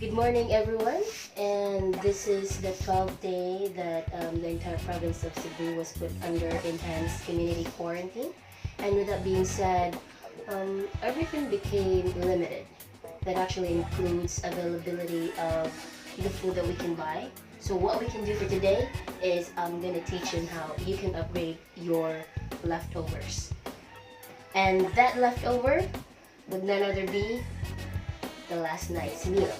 Good morning, everyone. And this is the 12th day that the entire province of Cebu was put under enhanced community quarantine. And with that being said, everything became limited. That actually includes availability of the food that we can buy. So what we can do for today is I'm going to teach you how you can upgrade your leftovers. And that leftover would none other be the last night's meal,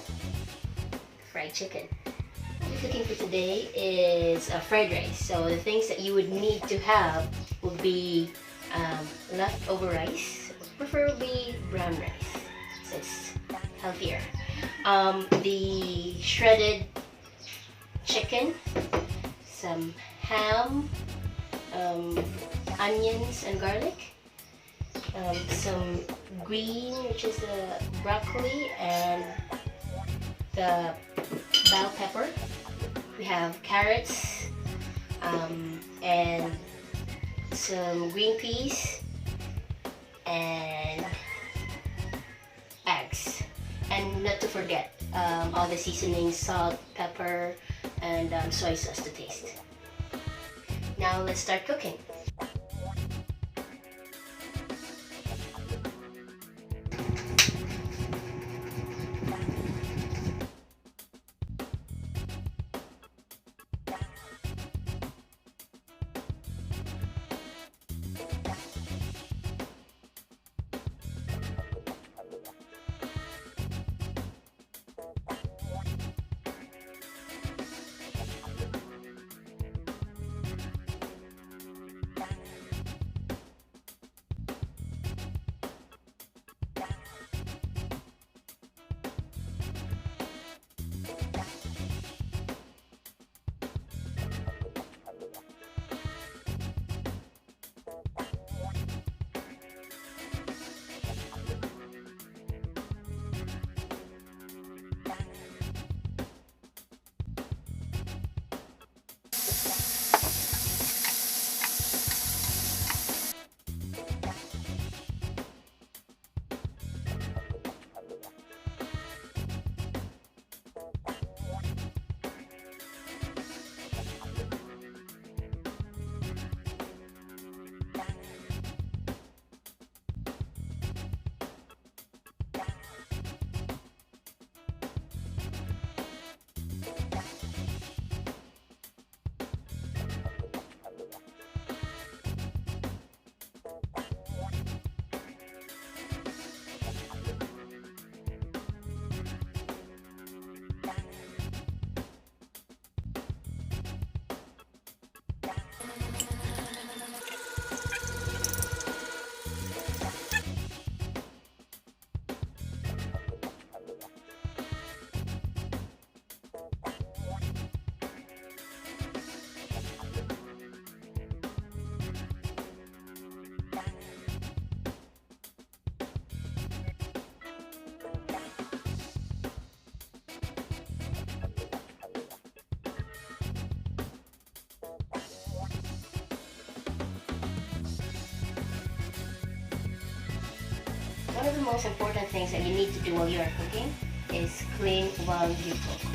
fried chicken. What we're cooking for today is a fried rice. So the things that you would need to have would be leftover rice, preferably brown rice, so it's healthier. The shredded chicken, some ham, onions and garlic, some green, which is the broccoli, and the bell pepper. We have carrots, and some green peas, and eggs. And not to forget all the seasonings, salt, pepper, and soy sauce to taste. Now let's start cooking. One of the most important things that you need to do while you are cooking is clean while you cook.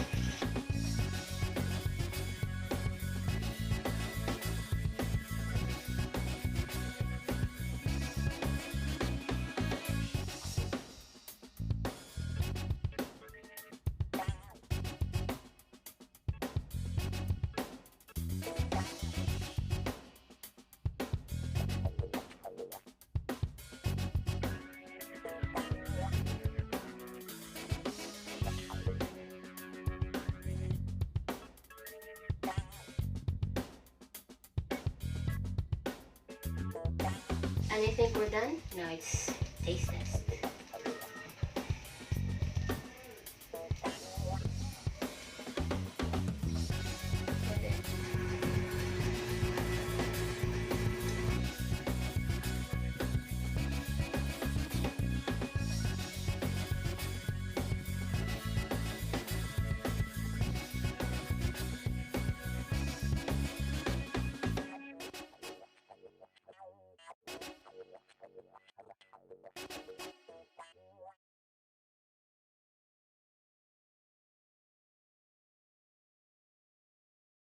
And I think we're done. Now it's taste test.